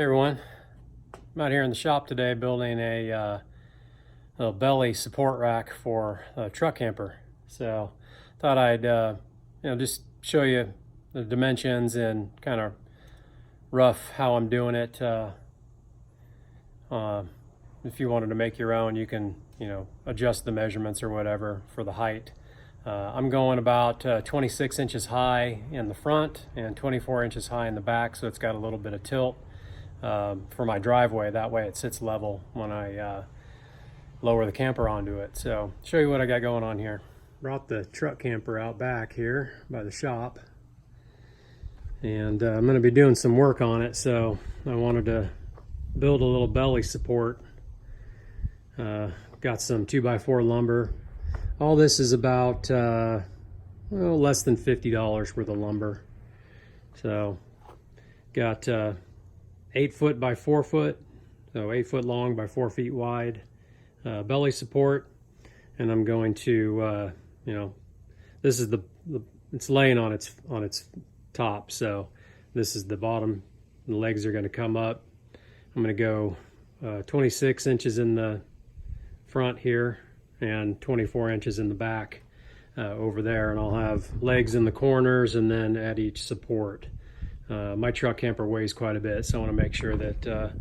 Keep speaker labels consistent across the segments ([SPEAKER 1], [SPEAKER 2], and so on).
[SPEAKER 1] Hey everyone, I'm out here in the shop today building a little belly support rack for a truck camper. So thought I'd just show you the dimensions and kind of rough how I'm doing it. If you wanted to make your own, you can adjust the measurements or whatever for the height. I'm going about 26 inches high in the front and 24 inches high in the back, so it's got a little bit of tilt for my driveway. That way it sits level when I lower the camper onto it. So show you what I got going on here. Brought the truck camper out back here by the shop, and I'm going to be doing some work on it, so I wanted to build a little belly support. Got some 2x4 lumber. All this is about less than $50 worth of lumber. So got 8 foot by 4 foot, so 8 foot long by 4 feet wide belly support, and I'm going to this is it's laying on its top, so this is the bottom. The legs are going to come up. I'm going to go 26 inches in the front here and 24 inches in the back over there, and I'll have legs in the corners and then at each support. My truck camper weighs quite a bit, so I want to make sure that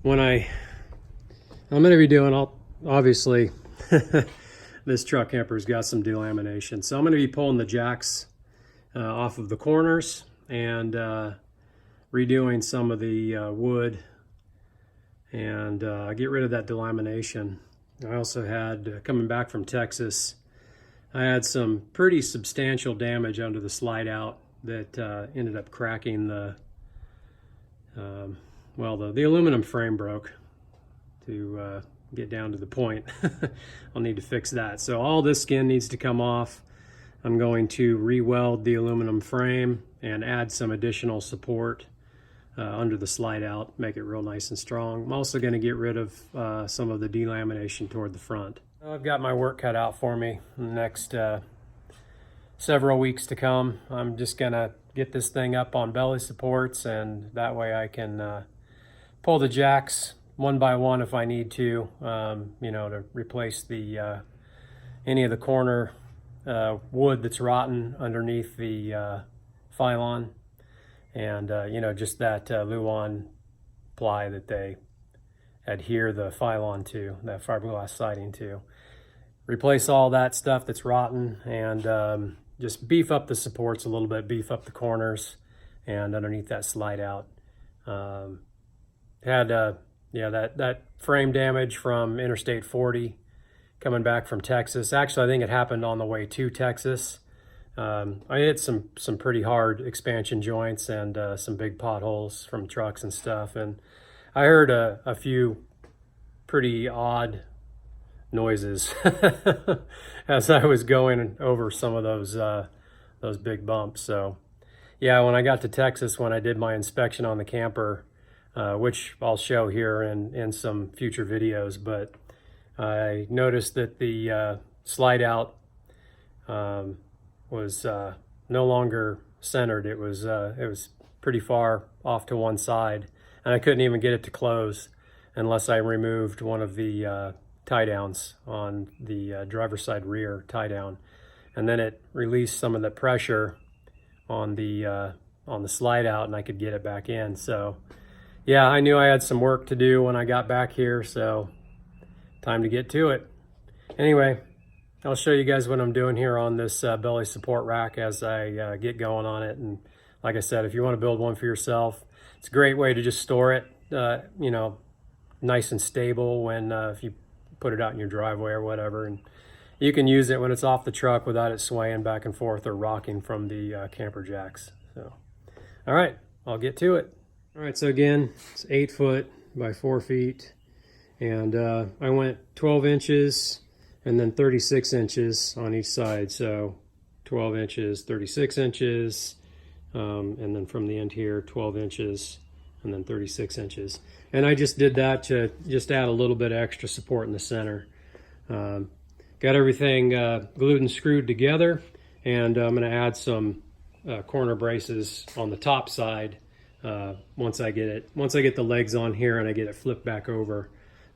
[SPEAKER 1] when I'm going to be doing, obviously this truck camper's got some delamination, so I'm going to be pulling the jacks off of the corners and redoing some of the wood and get rid of that delamination. I also had, coming back from Texas, I had some pretty substantial damage under the Slideout that ended up cracking the aluminum frame broke to get down to the point. I'll need to fix that. So all this skin needs to come off. I'm going to re-weld the aluminum frame and add some additional support under the Slideout, make it real nice and strong. I'm also going to get rid of some of the delamination toward the front. I've got my work cut out for me in the next several weeks to come. I'm just going to get this thing up on belly supports, and that way I can pull the jacks one by one if I need to, to replace the any of the corner wood that's rotten underneath the pylon. And just that Luan ply that they adhere the pylon to, that fiberglass siding to. Replace all that stuff that's rotten and just beef up the supports a little bit, beef up the corners and underneath that Slideout. Had that frame damage from Interstate 40 coming back from Texas. Actually, I think it happened on the way to Texas. I hit some pretty hard expansion joints and some big potholes from trucks and stuff, and I heard a few pretty odd noises as I was going over some of those big bumps. So yeah, when I got to Texas, when I did my inspection on the camper, which I'll show here in some future videos, but I noticed that the Slideout was no longer centered. It was pretty far off to one side, and I couldn't even get it to close unless I removed one of the tie downs on the driver's side rear tie down, and then it released some of the pressure on the Slideout, and I could get it back in. So yeah, I knew I had some work to do when I got back here, so time to get to it. Anyway, I'll show you guys what I'm doing here on this belly support rack as I get going on it. And like I said, if you want to build one for yourself, it's a great way to just store it, nice and stable when if you put it out in your driveway or whatever. And you can use it when it's off the truck without it swaying back and forth or rocking from the camper jacks. So, all right, I'll get to it. All right, so again, it's 8 foot by 4 feet. And I went 12 inches and then 36 inches on each side. So 12 inches, 36 inches, and then from the end here, 12 inches, and then 36 inches. And I just did that to just add a little bit of extra support in the center. Got everything glued and screwed together, and I'm gonna add some corner braces on the top side once I get the legs on here and I get it flipped back over,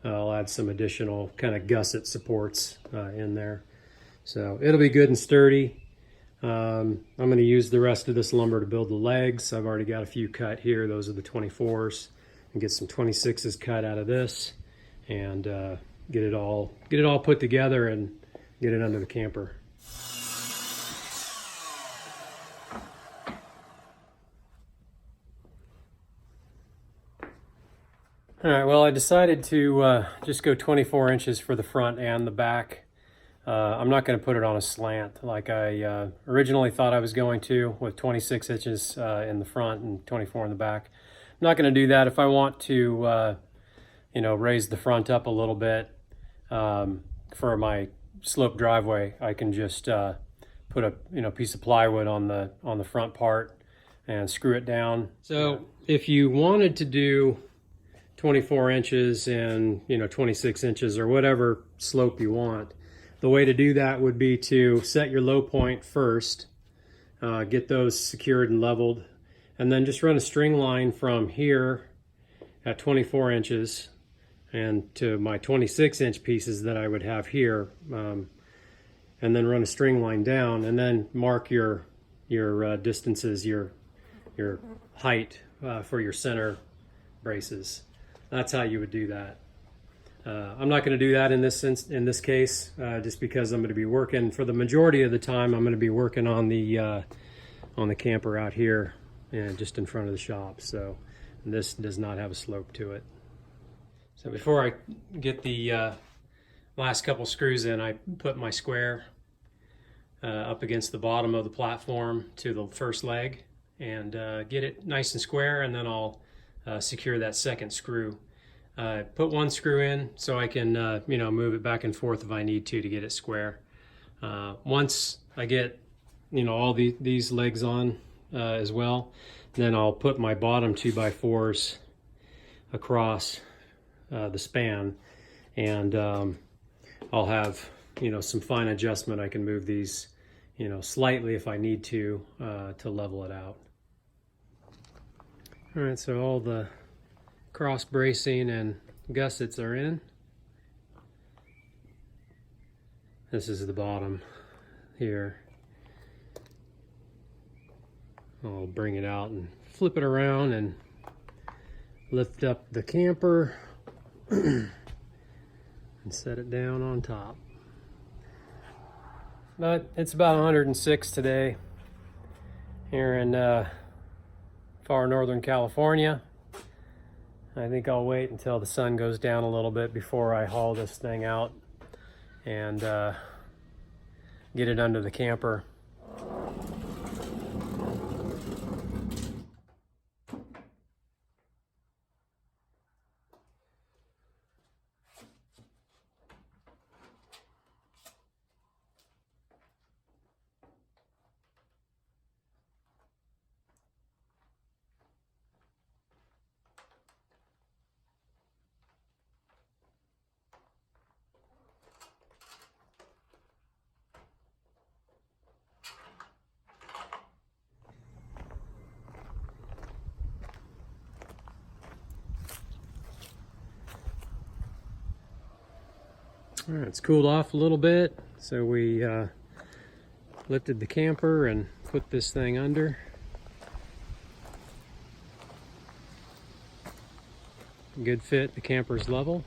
[SPEAKER 1] I'll add some additional kind of gusset supports in there. So it'll be good and sturdy. I'm going to use the rest of this lumber to build the legs. I've already got a few cut here. Those are the 24s, and get some 26s cut out of this, and get it all put together and get it under the camper. All right, well, I decided to just go 24 inches for the front and the back. I'm not going to put it on a slant like I originally thought I was going to, with 26 inches in the front and 24 in the back. I'm not going to do that. If I want to, raise the front up a little bit for my slope driveway, I can just put a piece of plywood on the front part and screw it down. So if you wanted to do 24 inches and 26 inches or whatever slope you want, the way to do that would be to set your low point first, get those secured and leveled, and then just run a string line from here at 24 inches and to my 26-inch pieces that I would have here, and then run a string line down, and then mark your distances, your height for your center braces. That's how you would do that. I'm not going to do that in this case, just because I'm going to be working for the majority of the time. I'm going to be working on the camper out here, and just in front of the shop. So this does not have a slope to it. So before I get the last couple screws in, I put my square up against the bottom of the platform to the first leg, and get it nice and square, and then I'll secure that second screw. Put one screw in so I can move it back and forth if I need to get it square. Once I get all these legs on as well, then I'll put my bottom 2x4s across the span, and I'll have some fine adjustment. I can move these slightly if I need to level it out. All right, so all the cross bracing and gussets are in. This is the bottom here. I'll bring it out and flip it around and lift up the camper and set it down on top. But it's about 106 today here in far northern California. I think I'll wait until the sun goes down a little bit before I haul this thing out and get it under the camper. All right, it's cooled off a little bit, so we lifted the camper and put this thing under. Good fit, the camper's level.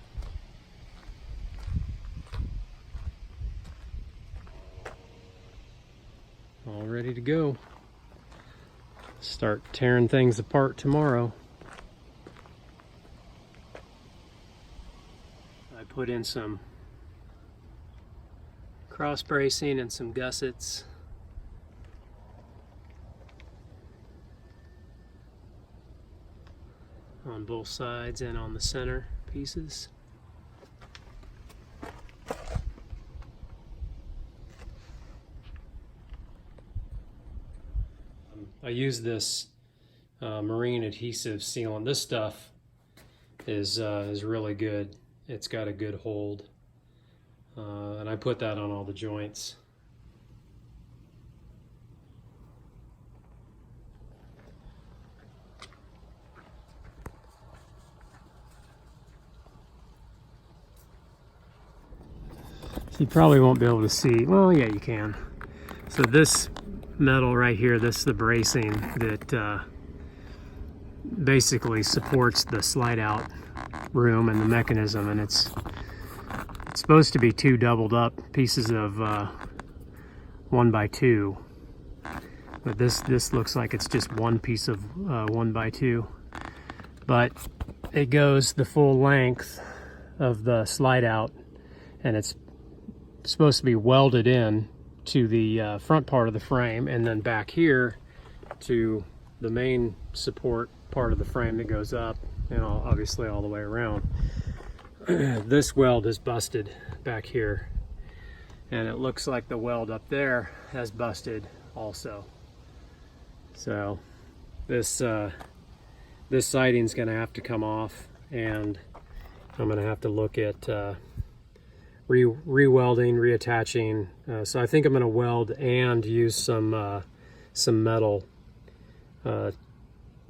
[SPEAKER 1] All ready to go. Start tearing things apart tomorrow. I put in some cross bracing and some gussets. On both sides and on the center pieces. I use this marine adhesive seal, and this stuff is really good. It's got a good hold. And I put that on all the joints. You probably won't be able to see. Well, yeah, you can. So this metal right here, this is the bracing that basically supports the slide out room and the mechanism, and it's supposed to be two doubled up pieces of 1x2, but this looks like it's just one piece of 1x2, but it goes the full length of the slide out, and it's supposed to be welded in to the front part of the frame, and then back here to the main support part of the frame that goes up, and obviously all the way around. This weld is busted back here, and it looks like the weld up there has busted also. So this this siding's going to have to come off, and I'm going to have to look at re-welding, reattaching. So I think I'm going to weld and use some metal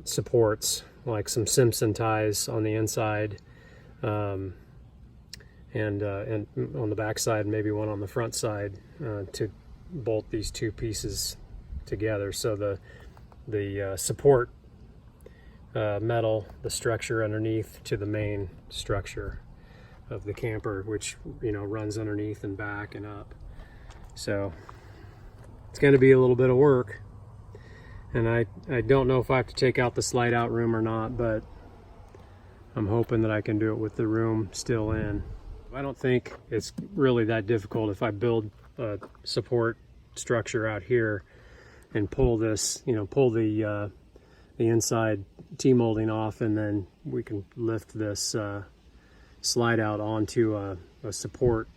[SPEAKER 1] supports, like some Simpson ties on the inside, and on the back side, maybe one on the front side, to bolt these two pieces together. So the support metal, the structure underneath, to the main structure of the camper, which, you know, runs underneath and back and up. So it's going to be a little bit of work, and I don't know if I have to take out the slide out room or not, but I'm hoping that I can do it with the room still in. I don't think it's really that difficult if I build a support structure out here and pull this, you know, pull the inside T-molding off, and then we can lift this slide out onto a support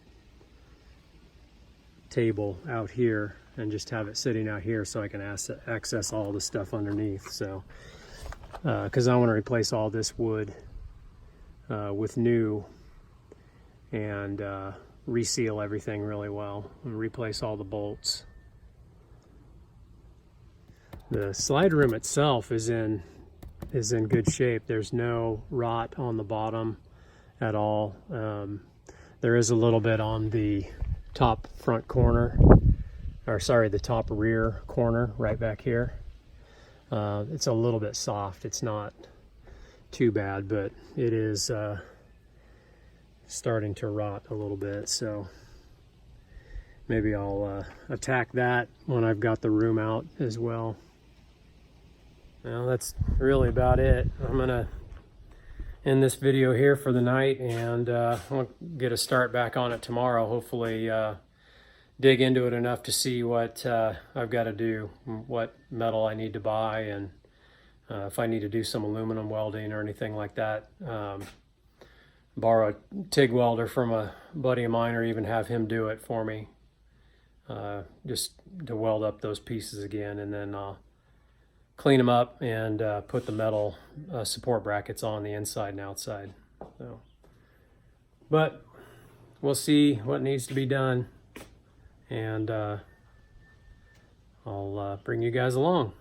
[SPEAKER 1] table out here and just have it sitting out here so I can access all the stuff underneath. So because I want to replace all this wood with new, and reseal everything really well and replace all the bolts. The slide room itself is in good shape. There's no rot on the bottom at all. There is a little bit on the top front corner, or sorry, the top rear corner right back here. It's a little bit soft. It's not too bad, but it is starting to rot a little bit. So maybe I'll attack that when I've got the room out as well. Well, that's really about it. I'm gonna end this video here for the night, and I'll get a start back on it tomorrow. Hopefully dig into it enough to see what I've got to do, what metal I need to buy, and if I need to do some aluminum welding or anything like that. Borrow a TIG welder from a buddy of mine, or even have him do it for me, just to weld up those pieces again, and then I'll clean them up and put the metal support brackets on the inside and outside. So, but we'll see what needs to be done, and I'll bring you guys along.